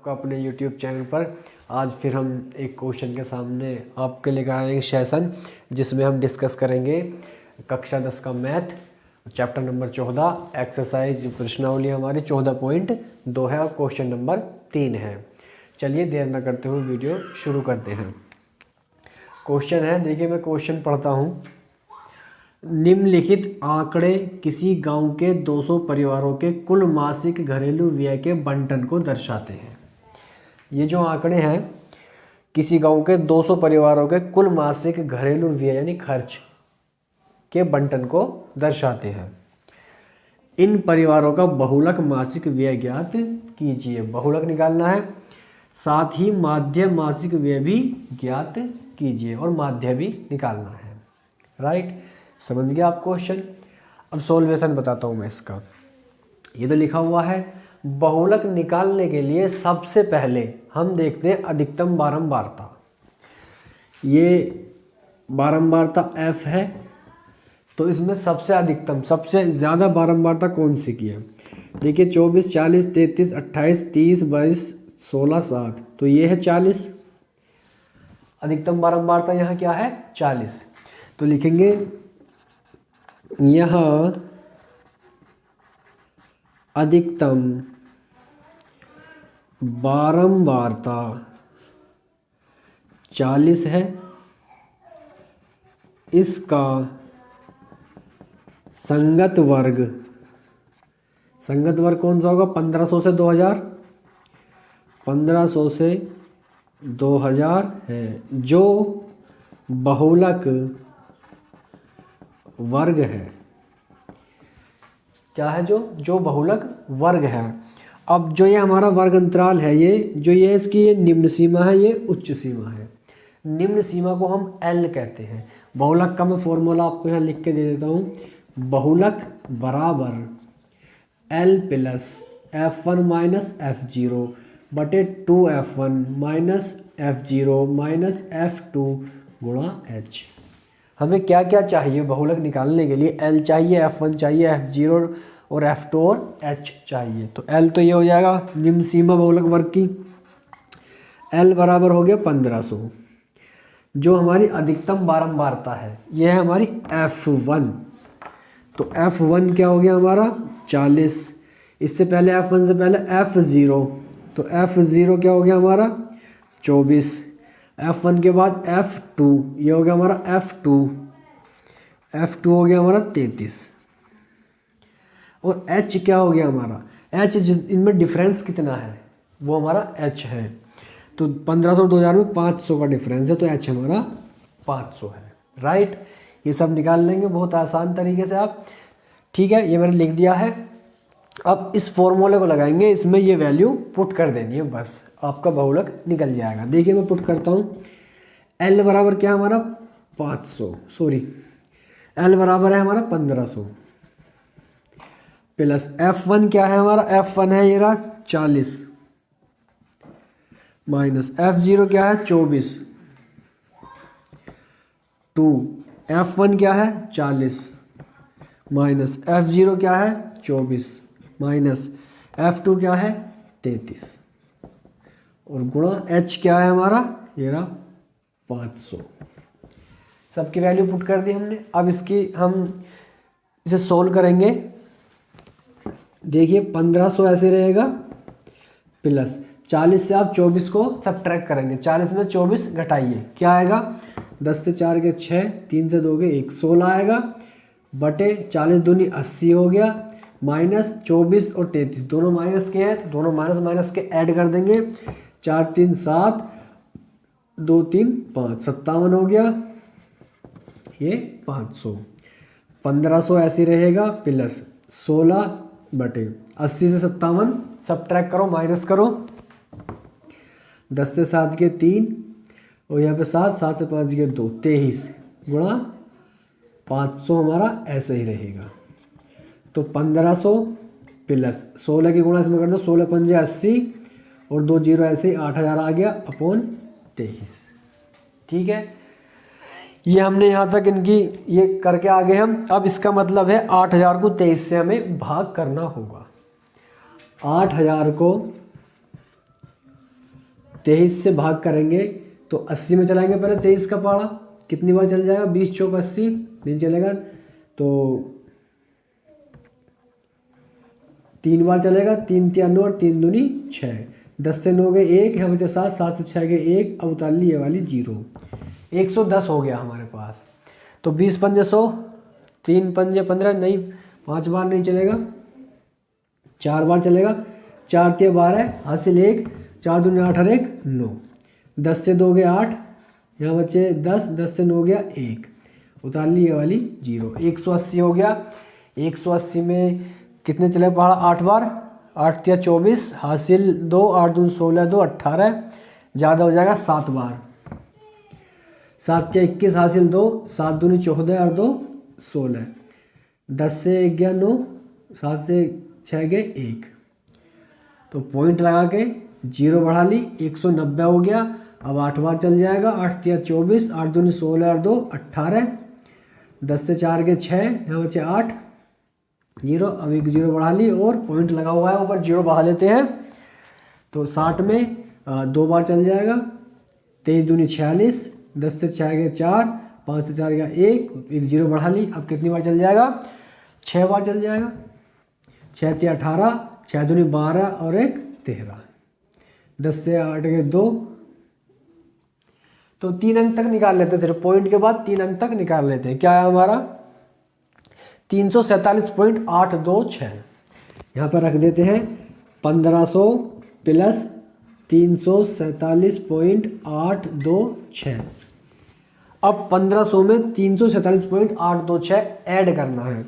आपका अपने YouTube channel पर आज फिर हम एक क्वेश्चन के सामने आपके लेकर आएंगे सेशन जिसमें हम डिस्कस करेंगे कक्षा 10 का मैथ चैप्टर नंबर 14 एक्सरसाइज प्रश्नावली हमारी 14.2 है और क्वेश्चन नंबर 3 है। चलिए देर न करते हुए वीडियो शुरू करते हैं। क्वेश्चन है, देखिए मैं क्वेश्चन पढ़ता हूँ। निम्नलिखित आंकड़े किसी गांव के 200 परिवारों के कुल मासिक घरेलू व्यय के बंटन को दर्शाते हैं। ये जो आंकड़े हैं किसी गांव के 200 परिवारों के कुल मासिक घरेलू व्यय यानी खर्च के बंटन को दर्शाते हैं। इन परिवारों का बहुलक मासिक व्यय ज्ञात कीजिए। बहुलक निकालना है, साथ ही माध्य मासिक व्यय भी ज्ञात कीजिए और माध्य भी निकालना है। राइट, समझ गया आप क्वेश्चन। अब सॉल्वेशन बताता हूँ मैं इसका। ये तो लिखा हुआ है। बहुलक निकालने के लिए सबसे पहले हम देखते हैं अधिकतम बारंबारता। ये बारंबारता f है, तो इसमें सबसे अधिकतम सबसे ज़्यादा बारंबारता कौन सी की है? देखिए 24, 40, 33, 28, 30, 22, 16, 7, तो ये है 40। अधिकतम बारंबारता यहाँ क्या है? 40। तो लिखेंगे यहाँ अधिकतम बारंबारता 40 है। इसका संगत वर्ग कौन सा होगा? 1500 से 2000, 1500 से 2000 है जो बहुलक वर्ग है। क्या है? जो बहुलक वर्ग है। अब जो ये हमारा वर्ग अंतराल है, ये इसकी ये निम्न सीमा है, ये उच्च सीमा है। निम्न सीमा को हम L कहते हैं। बहुलक का मैं फॉर्मूला आपको यहाँ लिख के दे देता हूँ। बहुलक बराबर L plus F1 minus F0 बटे 2F1 minus F0 minus F2 गुणा H। हमें क्या क्या चाहिए बहुलक निकालने के लिए? L चाहिए, F1 चाहिए, F0 और F2 और H चाहिए। तो L तो ये हो जाएगा निम्न सीमा बहुलक वर्ग की। L बराबर हो गया 1500। जो हमारी अधिकतम बारंबारता है ये है हमारी F1। तो F1 क्या हो गया हमारा? 40। इससे पहले F1 से पहले F0, तो F0 क्या हो गया हमारा? 24। F1 के बाद F2, ये हो गया हमारा F2 हो गया हमारा 33। और H क्या हो गया हमारा? H इनमें डिफरेंस कितना है वो हमारा H है। तो 1500 और 2000 में 500 का डिफरेंस है, तो H हमारा 500 है। राइट, ये सब निकाल लेंगे बहुत आसान तरीके से आप। ठीक है, ये मैंने लिख दिया है। अब इस फॉर्मूले को लगाएंगे, इसमें ये वैल्यू पुट कर देनी है, बस आपका बहुलक निकल जाएगा। देखिए मैं पुट करता हूँ। L बराबर क्या हमारा? 500, सॉरी L बराबर है हमारा 1500 प्लस F1 क्या है हमारा? F1 है ये रहा 40 माइनस F0 क्या है? 24 2 F1 क्या है? 40 माइनस F0 क्या है? 24 माइनस F2 क्या है? 33 और गुणा H क्या है हमारा? ये रहा 500। सबकी वैल्यू पुट कर दी हमने। अब इसकी हम इसे सोल्व करेंगे। देखिए 1500 ऐसे रहेगा प्लस 40 से आप 24 को सब्ट्रैक्ट करेंगे। 40 में 24 घटाइए, क्या आएगा? 10 से 4 के 6, 3 से 2 के 1, 16 आएगा बटे 40 दूनी 80 हो गया माइनस 24 और 33 दोनों माइनस के हैं, तो दोनों माइनस के ऐड कर देंगे। 4 3 7, 2 3 5, 57 हो गया। ये 500, 1500 ऐसे रहेगा प्लस 16 बटे 80 से 57 सब्ट्रैक्ट करो, माइनस करो। 10 से 7 के 3 और यहाँ पे 7, 7 से 5 के 2, 23 गुणा 500 हमारा ऐसे ही रहेगा। तो 1500 प्लस 16 की गुणा इसमें कर दो, 16 पंजे 80 और 2 जीरो ऐसे ही 8000 आ गया अपॉन 23। ठीक है, ये हमने यहाँ तक इनकी ये करके आगे हम। अब इसका मतलब है 8000 को 23 से हमें भाग करना होगा। 8000 को 23 से भाग करेंगे तो 80 में चलाएंगे पहले 23 का पहाड़ा, कितनी बार चल जाएगा, 20 चौक 80, नहीं चलेगा तो 3 बार चलेगा, 3 तिया 9 और 3 दूनी 6, 10 से 9 गए 1, यहाँ बचे 7, 7 से 6 गए 1, अब उतार ली ये वाली 0, 110 हो गया हमारे पास। तो 20 पंजे 100, 3 पंजे 15, नहीं 5 बार नहीं चलेगा, 4 बार चलेगा, 4 तिया 12, हासिल 1, 4 दूनी 8 और 1 9, 10 से 2 गए 8, यहाँ बचे 10, 10 से 9 गया 1, उतार ली ये वाली 0, 180 हो गया। 180 में कितने चले पहाड़ा, 8 बार, 8 तिया 24, हासिल 2, 8 दूनी 16, 2 18, ज़्यादा हो जाएगा 7 बार, 7 तिया 21, हासिल 2, 7 दूनी 14 और 2 16, 10 से 1 गया 9, 7 से 6 गए 1, तो पॉइंट लगा के 0 बढ़ा ली, 190 हो गया। अब 8 बार चल जाएगा, 8 तिया 24, 8 दूनी 16 और 2 18, 10 से 4 गए 6, यहाँ बचे 8 0, अब एक 0 बढ़ा ली और पॉइंट लगा हुआ है ऊपर 0 बढ़ा देते हैं, तो 60 में 2 बार चल जाएगा, 23 दूनी 46, 10 से 6 गए 4, 5 से 4 गया 1, एक 0 बढ़ा ली, अब कितनी बार चल जाएगा, 6 बार चल जाएगा, 6 तिया 18, 6 दूनी 12 और 1 13, 10 से 8 गए 2, तो 3 अंक तक निकाल लेते थे, पॉइंट के बाद 3 अंक तक निकाल लेते हैं। क्या है हमारा 347.826, यहाँ पर रख देते हैं 1500 प्लस 347.826। अब 1500 में 347.826 ऐड करना है।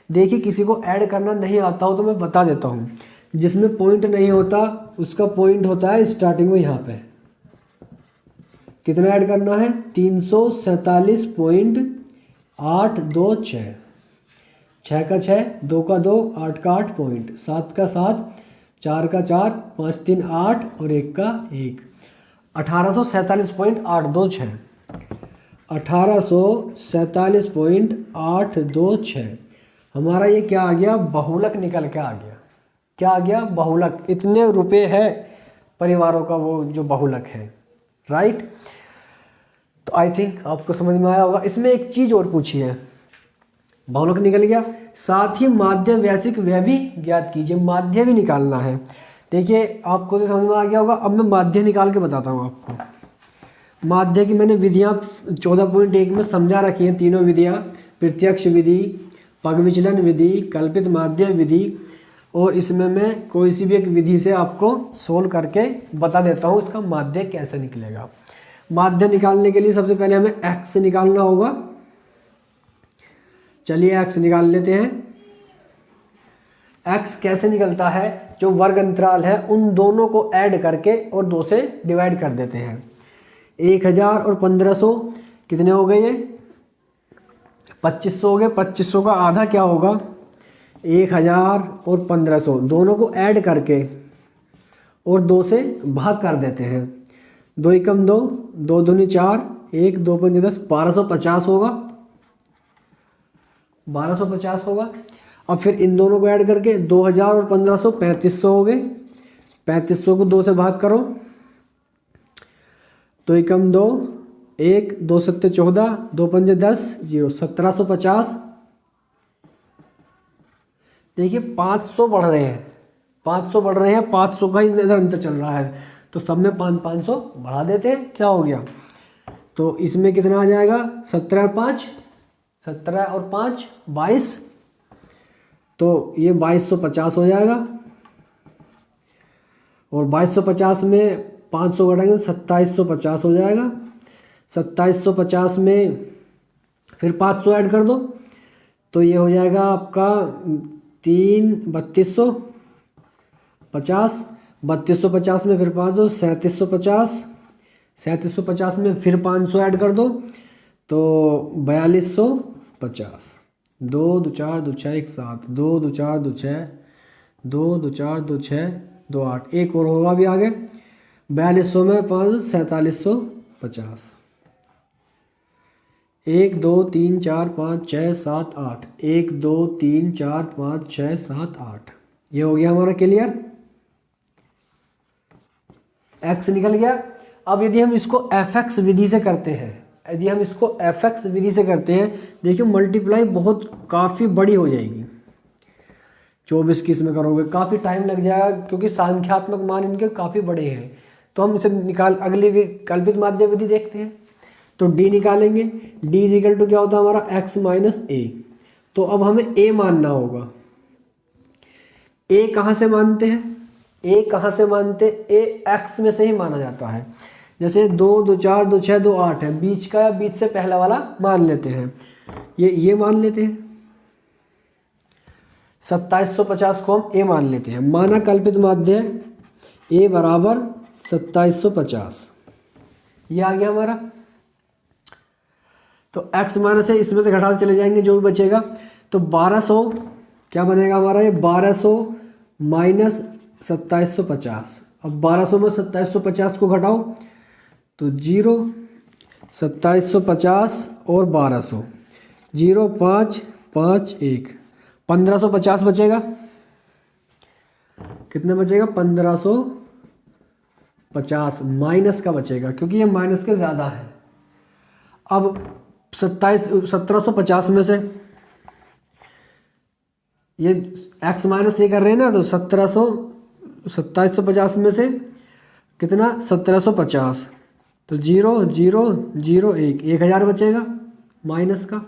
देखिए किसी को ऐड करना नहीं आता हो तो मैं बता देता हूँ, जिसमें पॉइंट नहीं होता उसका पॉइंट होता है स्टार्टिंग में, यहाँ पे कितना ऐड करना है 347.826, 6 का 6, 2 का 2, 8 का 8 पॉइंट, 7 का 7, 4 का 4, 5 3 8 और 1 का 1, 1847.826, 1847.826 हमारा ये क्या आ गया, बहुलक निकल के आ गया। क्या आ गया, बहुलक। इतने रुपए है परिवारों का वो जो बहुलक है, राइट। तो आई थिंक आपको समझ में आया होगा। इसमें एक चीज़ और पूछी है, बहुलक निकल गया, साथ ही माध्य वैश्विक व्यय भी ज्ञात कीजिए। माध्य भी निकालना है। देखिए आपको तो समझ में आ गया होगा, अब मैं माध्य निकाल के बताता हूँ आपको। माध्य की मैंने विधियाँ 14.1 में समझा रखी हैं, तीनों विधियाँ, प्रत्यक्ष विधि, पग विचलन विधि, कल्पित माध्य विधि, और इसमें मैं कोई सी भी एक विधि से आपको सोल्व करके बता देता हूँ इसका माध्य कैसे निकलेगा। माध्य निकालने के लिए सबसे पहले हमें x निकालना होगा। चलिए x निकाल लेते हैं। x कैसे निकलता है, जो वर्ग अंतराल है उन दोनों को ऐड करके और 2 से डिवाइड कर देते हैं। 1000 और 1500 कितने हो गए, ये 2500 हो गए। 2500 का आधा क्या होगा, 1000 और 1500 दोनों को ऐड करके और 2 से भाग कर देते हैं। 2 एकम 2, 2 दूनी 4, 1 2 5 10, 1250 होगा, 1250 होगा। अब फिर इन दोनों को ऐड करके 2000 और 1500 3500 हो गए। 3500 को 2 से भाग करो, 2 एकम 2, 1 2 7 14, 2 5 10, 0 1750। देखिए 500 बढ़ रहे हैं, 500 बढ़ रहे हैं, 500 का ही इधर अंतर चल रहा है, तो सब में 500 बढ़ा देते हैं। क्या हो गया, तो इसमें कितना आ जाएगा, 17 और 5 22, तो ये 2250 हो जाएगा। और 2250 में 500 घटाएंगे 2750 हो जाएगा। 2750 में फिर 500 ऐड कर दो, तो ये हो जाएगा आपका 3250। 3250 में फिर 500, 3750। 3750 में फिर 500 ऐड कर दो, तो 4250। 2 2 4 2 6 1 7, 2 2 4 2 6, 2 2 4 2 6 2 8, एक और होगा भी आगे। 4200 में 5, 4750। 1 2 3 4 5 6 7 8, 1 2 3 4 5 6 7 8, ये हो गया हमारा क्लियर। x निकल गया। अब यदि हम इसको fx विधि से करते हैं, यदि हम इसको fx विधि से करते हैं, देखिए मल्टीप्लाई बहुत काफ़ी बड़ी हो जाएगी। 24 की इसमें करोगे काफ़ी टाइम लग जाएगा, क्योंकि संख्यात्मक मान इनके काफ़ी बड़े हैं। तो हम इसे निकाल अगली कल्पित माध्य विधि देखते हैं। तो d निकालेंगे, d इज इक्वल टू क्या होता है हमारा x माइनस ए। तो अब हमें a मानना होगा। a कहाँ से मानते हैं, a कहाँ से मानते हैं, a x में से ही माना जाता है। जैसे 2 2 4 2 6 2 8 है, बीच का या बीच से पहला वाला मान लेते हैं, ये मान लेते हैं। 2750 को हम a मान लेते हैं। माना कल्पित माध्य a बराबर 2750, ये आ गया हमारा। तो x माइनस है, इसमें से घटाते चले जाएंगे, जो भी बचेगा। तो 1200 क्या बनेगा हमारा, ये 1200 माइनस 2750। अब 1200 में 2750 को घटाओ तो 0, 2750 और 1200, 0 5 5 1, 1550 बचेगा। कितना बचेगा, 1550 माइनस का बचेगा, क्योंकि ये माइनस के ज़्यादा है। अब 1750 में से ये x माइनस ये कर रहे हैं ना, तो 2750 में से कितना, 1750, तो 0 0 0 1, 1000 बचेगा माइनस का।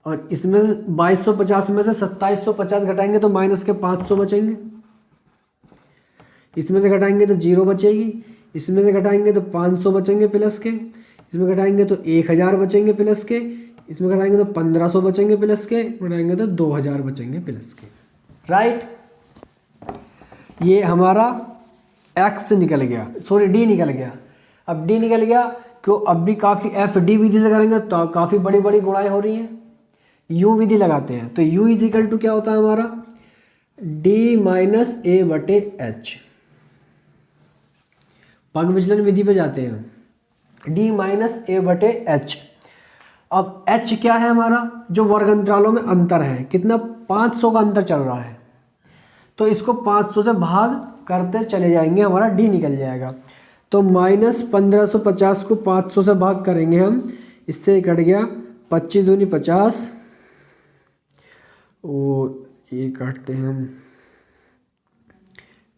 और इसमें 2250 में से 2750 घटाएंगे तो माइनस के 500 बचेंगे। इसमें से घटाएंगे तो 0 बचेगी, इसमें से घटाएंगे तो 500 बचेंगे प्लस के, इसमें घटाएंगे तो 1000 बचेंगे प्लस के, इसमें घटाएंगे तो 1500 बचेंगे प्लस के, घटाएंगे तो 2000 बचेंगे प्लस के। राइट, ये हमारा x निकल गया, सॉरी d निकल गया। अब d निकल गया, क्यों, अब भी काफ़ी एफ डी विधि से करेंगे तो काफ़ी बड़ी बड़ी गुणाएं हो रही हैं। u विधि लगाते हैं, तो u इज इक्वल टू क्या होता है हमारा, d माइनस ए बटे एच। पग विचलन विधि पे जाते हैं, d माइनस ए बटे एच। अब h क्या है हमारा, जो वर्ग अंतरालों में अंतर है, कितना, 500 का अंतर चल रहा है। तो इसको 500 से भाग करते चले जाएंगे, हमारा d निकल जाएगा। तो माइनस 1550 को 500 से भाग करेंगे हम, इससे कट गया 25 दूनी 50, और ये काटते हैं हम,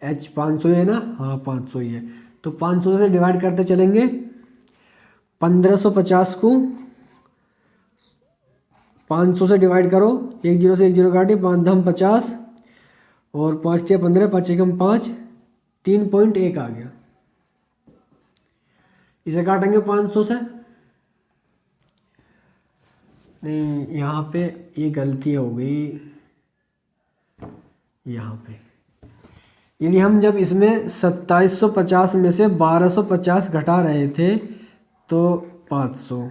h 500 है ना, हाँ 500 ही है। तो 500 से डिवाइड करते चलेंगे, 1550 को 500 से डिवाइड करो, 1 0 से 1 0 काटे, 5 धम 50 और 5 6 15, 5 एकम 5, 3.1 आ गया। इसे काटेंगे 500 से, नहीं यहाँ पे ये गलती हो गई, यहाँ पे यदि हम जब इसमें 2750 में से 1250 घटा रहे थे तो 500,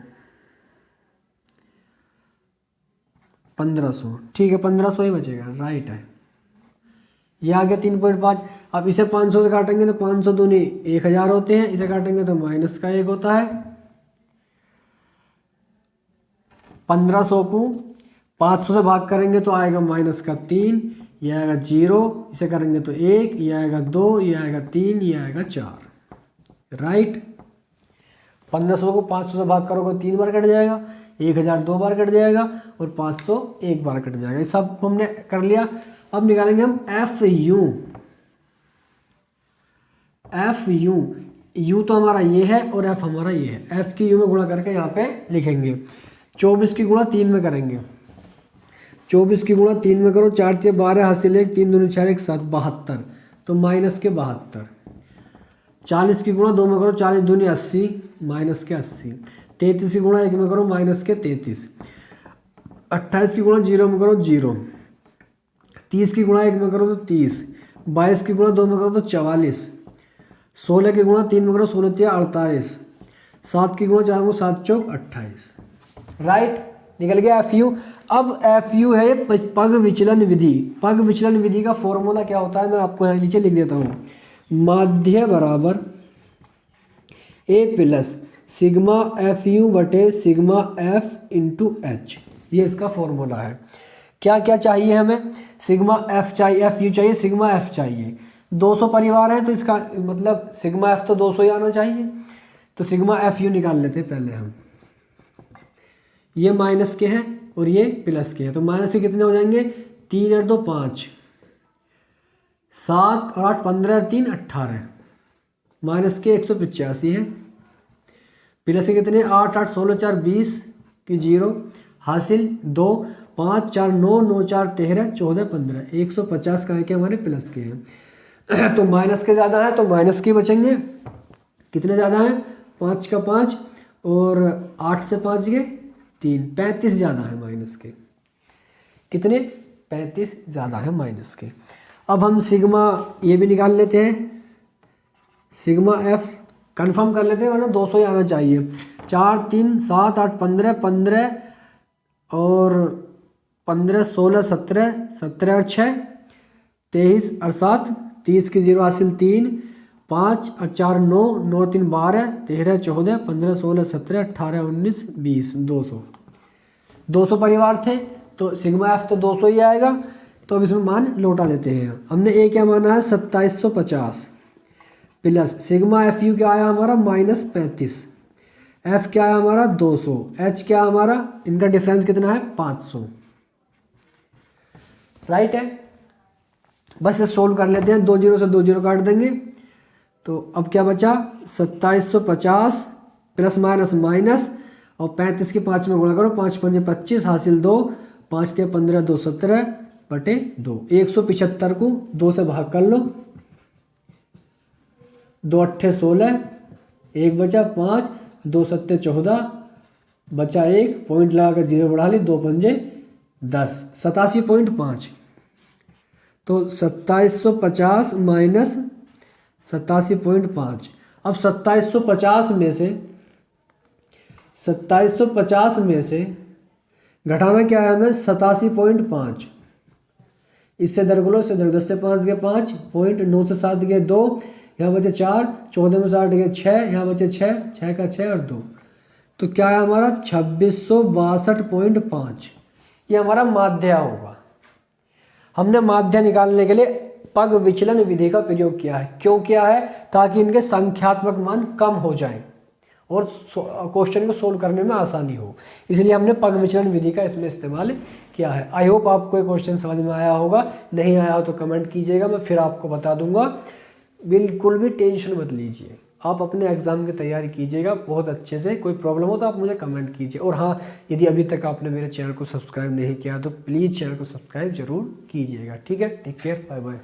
1500, ठीक है 1500 ही बचेगा, राइट है। ये आ गया 3.5। अब इसे 500 से काटेंगे तो 500 दूनी 1000 होते हैं, इसे काटेंगे तो माइनस का 1 होता है। 1500 को 500 से भाग करेंगे तो आएगा माइनस का 3, ये आएगा 0, इसे करेंगे तो 1, ये आएगा 2, ये आएगा 3, ये आएगा 4, राइट। 1500 को 500 से भाग करोगे 3 बार कट जाएगा, 1000 2 बार कट जाएगा और 500 1 बार कट जाएगा। ये सब हमने कर लिया। अब निकालेंगे हम F you. F you, you तो हमारा ये है और एफ हमारा ये है। एफ की यू में गुणा करके यहाँ पे लिखेंगे। 24 की गुणा 3 में करेंगे, 24 की गुणा 3 में करो, 4 3 12 हासिल 1, 3 दूनी 4 1 7, 72, तो माइनस के 72। 40 की गुणा 2 में करो, 40 दूनी 80, माइनस के 80। 33 की गुणा 1 में करो, माइनस के 33। 28 की गुणा 0 में करो, 0। 30 की गुणा 1 में करो तो 30। 22 की गुणा 2 में करो तो 44। 16 की गुणा 3 में करो, 16 3 48। 7 की गुणा 4 में 7 चौक 28, राइट। निकल गया एफ यू। अब एफ यू है पग विचलन विधि। पग विचलन विधि का फॉर्मूला क्या होता है मैं आपको यहाँ नीचे लिख देता हूँ। माध्य बराबर ए प्लस सिग्मा एफ यू बटे सिग्मा एफ इंटू एच, ये इसका फॉर्मूला है। क्या क्या चाहिए हमें, सिग्मा एफ चाहिए, एफ यू चाहिए, सिग्मा एफ चाहिए। 200 परिवार हैं तो इसका मतलब सिग्मा एफ तो 200 ही आना चाहिए। तो सिग्मा एफ यू निकाल लेते हैं पहले हम। ये माइनस के हैं और ये प्लस के हैं, तो माइनस के कितने हो जाएंगे, 3 और 2 5, 7 और 8 15 और 3 18, माइनस के 185 है, प्लस के कितने 8 8 16 4 20 की 0, हासिल 2 5 4 9 9 4 13 14 15, 150 का है कि हमारे प्लस के हैं। तो माइनस के ज़्यादा है तो माइनस के बचेंगे, कितने ज़्यादा हैं 5 का 5 और 8 से 5 के 3, 35 ज़्यादा है माइनस के, कितने 35 ज़्यादा है माइनस के। अब हम सिग्मा ये भी निकाल लेते हैं, सिग्मा एफ कंफर्म कर लेते हैं वरना 200 ही आना चाहिए। 4 3 7 8 15 15 और 15 16 17 17 और 6 23 और 7 30 की 0 हासिल 3 5 और 4 9 9 3 12 13 14 15 16 17 18 19 20, 200 परिवार थे तो सिग्मा एफ तो 200 ही आएगा। तो अब इसमें मान लौटा लेते हैं। हमने ए क्या माना है 2750 प्लस सिग्मा एफ यू क्या आया हमारा -35, एफ क्या है हमारा 200, एच क्या हमारा, इनका डिफरेंस कितना है 500, राइट है। बस इसे सोल्व कर लेते हैं, 2 0 से 2 0 काट देंगे। तो अब क्या बचा 2750 प्लस माइनस माइनस और 35 के 5 में गुणा करो, 5 5 25 हासिल 2, 5 के 15 2 17 बटे 2, 175 को 2 से भाग कर लो, 2 8 16, 1 बचा 5, 2 7 14 बचा 1, पॉइंट लगाकर 0 बढ़ा ली, 2 पंजे 10, 87.5। तो 2750 माइनस 87.5। अब 2750 में से घटाना क्या है हमें 87.5, इससे दरगुलो से दर 10 से 5 गए 5, पॉइंट 9 से 7 गए 2, यहाँ बचे 4, 14 में से 8 गए 6, यहाँ बचे 6, 6 का 6 और 2, तो क्या है हमारा 2662.5। ये हमारा माध्य होगा। हमने माध्य निकालने के लिए पग विचलन विधि का प्रयोग किया है। क्यों किया है, ताकि इनके संख्यात्मक मान कम हो जाएं और क्वेश्चन को सोल्व करने में आसानी हो, इसलिए हमने पग विचलन विधि का इसमें इस्तेमाल किया है। आई होप आपको ये क्वेश्चन समझ में आया होगा, नहीं आया हो तो कमेंट कीजिएगा, मैं फिर आपको बता दूंगा। बिल्कुल भी टेंशन मत लीजिए, आप अपने एग्जाम की तैयारी कीजिएगा बहुत अच्छे से। कोई प्रॉब्लम हो तो आप मुझे कमेंट कीजिए। और हाँ, यदि अभी तक आपने मेरे चैनल को सब्सक्राइब नहीं किया तो प्लीज़ चैनल को सब्सक्राइब जरूर कीजिएगा। ठीक है, टेक केयर, बाय बाय।